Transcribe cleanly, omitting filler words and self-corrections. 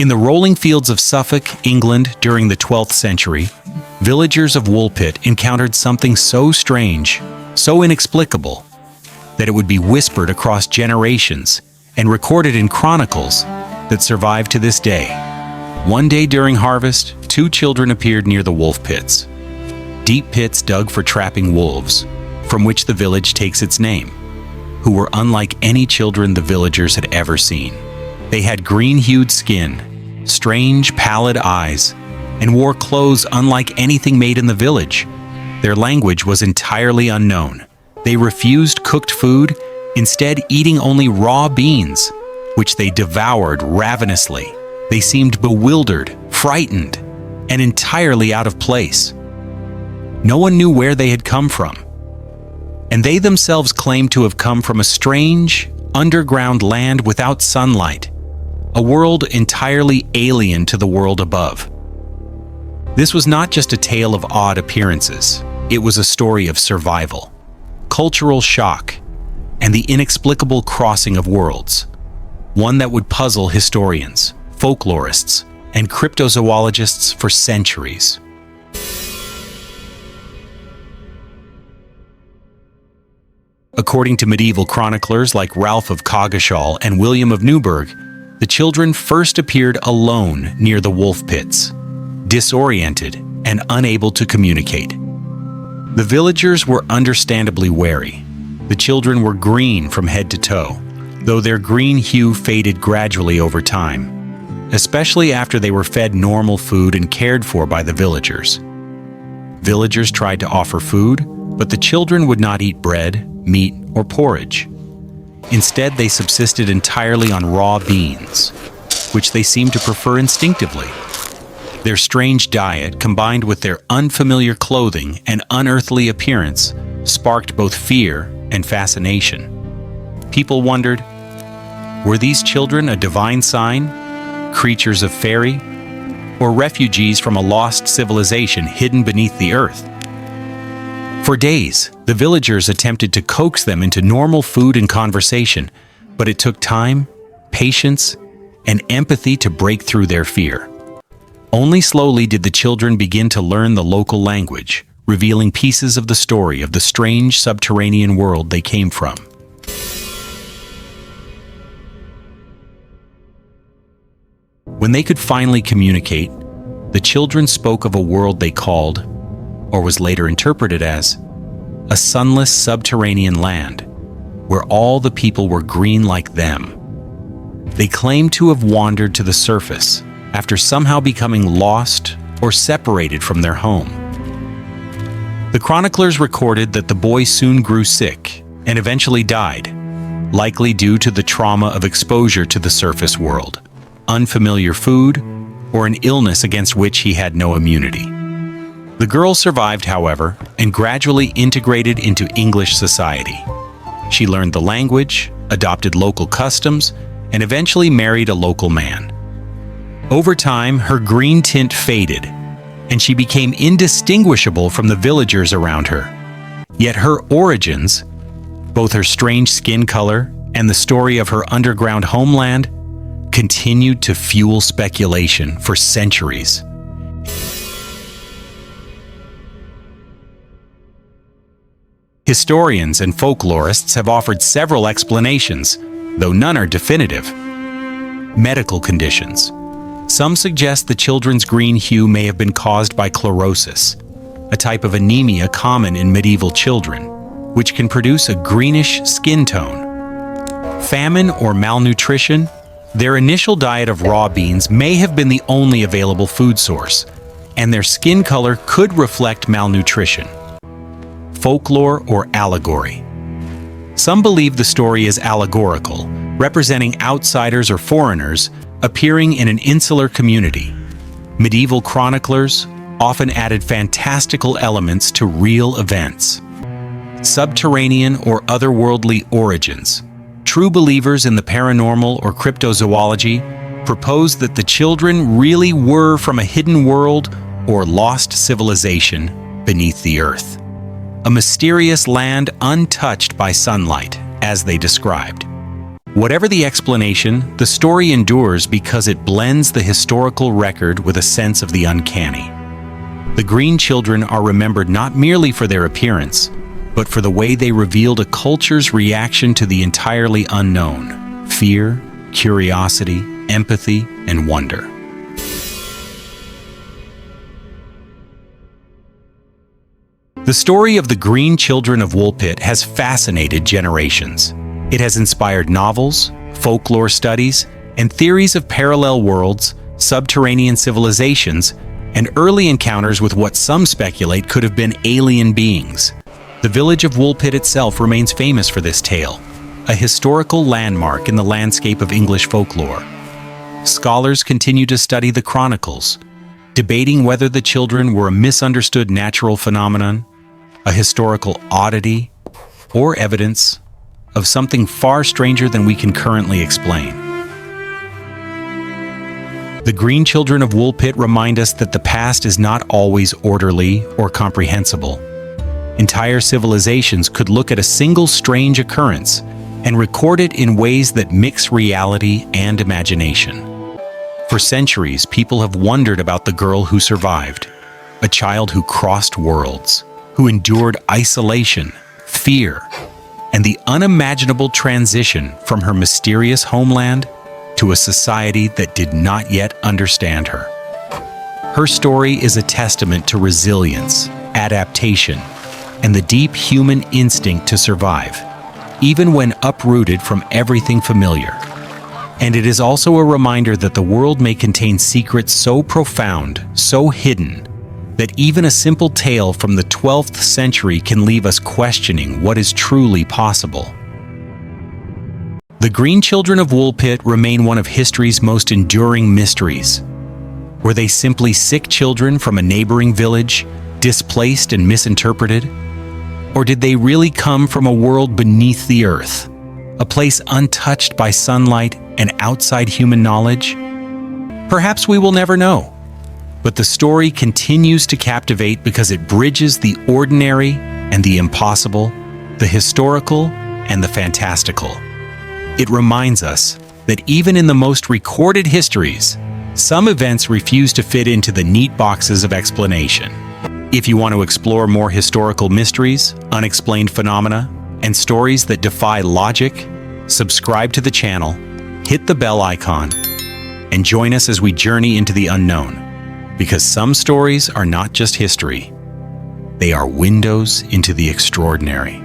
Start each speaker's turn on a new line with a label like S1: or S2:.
S1: In the rolling fields of Suffolk, England, during the 12th century, villagers of Woolpit encountered something so strange, so inexplicable, that it would be whispered across generations and recorded in chronicles that survive to this day. One day during harvest, two children appeared near the wolf pits. Deep pits dug for trapping wolves, from which the village takes its name, who were unlike any children the villagers had ever seen. They had green-hued skin, strange, pallid eyes, and wore clothes unlike anything made in the village. Their language was entirely unknown. They refused cooked food, instead eating only raw beans, which they devoured ravenously. They seemed bewildered, frightened, and entirely out of place. No one knew where they had come from, and they themselves claimed to have come from a strange, underground land without sunlight, a world entirely alien to the world above. This was not just a tale of odd appearances. It was a story of survival, cultural shock, and the inexplicable crossing of worlds, one that would puzzle historians, folklorists, and cryptozoologists for centuries. According to medieval chroniclers like Ralph of Coggeshall and William of Newburgh, the children first appeared alone near the wolf pits, disoriented and unable to communicate. The villagers were understandably wary. The children were green from head to toe, though their green hue faded gradually over time, especially after they were fed normal food and cared for by the villagers. Villagers tried to offer food, but the children would not eat bread, meat, or porridge. Instead, they subsisted entirely on raw beans, which they seemed to prefer instinctively. Their strange diet, combined with their unfamiliar clothing and unearthly appearance, sparked both fear and fascination. People wondered, were these children a divine sign, creatures of fairy, or refugees from a lost civilization hidden beneath the earth? For days, the villagers attempted to coax them into normal food and conversation, but it took time, patience, and empathy to break through their fear. Only slowly did the children begin to learn the local language, revealing pieces of the story of the strange subterranean world they came from. When they could finally communicate, the children spoke of a world they called, or was later interpreted as, a sunless subterranean land, where all the people were green like them. They claimed to have wandered to the surface after somehow becoming lost or separated from their home. The chroniclers recorded that the boy soon grew sick and eventually died, likely due to the trauma of exposure to the surface world, unfamiliar food, or an illness against which he had no immunity. The girl survived, however, and gradually integrated into English society. She learned the language, adopted local customs, and eventually married a local man. Over time, her green tint faded, and she became indistinguishable from the villagers around her. Yet her origins, both her strange skin color and the story of her underground homeland, continued to fuel speculation for centuries. Historians and folklorists have offered several explanations, though none are definitive. Medical conditions. Some suggest the children's green hue may have been caused by chlorosis, a type of anemia common in medieval children, which can produce a greenish skin tone. Famine or malnutrition. Their initial diet of raw beans may have been the only available food source, and their skin color could reflect malnutrition. Folklore or allegory. Some believe the story is allegorical, representing outsiders or foreigners appearing in an insular community. Medieval chroniclers often added fantastical elements to real events. Subterranean or otherworldly origins. True believers in the paranormal or cryptozoology propose that the children really were from a hidden world or lost civilization beneath the earth. A mysterious land untouched by sunlight, as they described. Whatever the explanation, the story endures because it blends the historical record with a sense of the uncanny. The Green Children are remembered not merely for their appearance, but for the way they revealed a culture's reaction to the entirely unknown: fear, curiosity, empathy, and wonder. The story of the Green Children of Woolpit has fascinated generations. It has inspired novels, folklore studies, and theories of parallel worlds, subterranean civilizations, and early encounters with what some speculate could have been alien beings. The village of Woolpit itself remains famous for this tale, a historical landmark in the landscape of English folklore. Scholars continue to study the chronicles, debating whether the children were a misunderstood natural phenomenon, a historical oddity, or evidence of something far stranger than we can currently explain. The Green Children of Woolpit remind us that the past is not always orderly or comprehensible. Entire civilizations could look at a single strange occurrence and record it in ways that mix reality and imagination. For centuries, people have wondered about the girl who survived, a child who crossed worlds, who endured isolation, fear, and the unimaginable transition from her mysterious homeland to a society that did not yet understand her. Her story is a testament to resilience, adaptation, and the deep human instinct to survive, even when uprooted from everything familiar. And it is also a reminder that the world may contain secrets so profound, so hidden, that even a simple tale from the 12th century can leave us questioning what is truly possible. The Green Children of Woolpit remain one of history's most enduring mysteries. Were they simply sick children from a neighboring village, displaced and misinterpreted? Or did they really come from a world beneath the earth, a place untouched by sunlight and outside human knowledge? Perhaps we will never know. But the story continues to captivate because it bridges the ordinary and the impossible, the historical and the fantastical. It reminds us that even in the most recorded histories, some events refuse to fit into the neat boxes of explanation. If you want to explore more historical mysteries, unexplained phenomena, and stories that defy logic, subscribe to the channel, hit the bell icon, and join us as we journey into the unknown. Because some stories are not just history, they are windows into the extraordinary.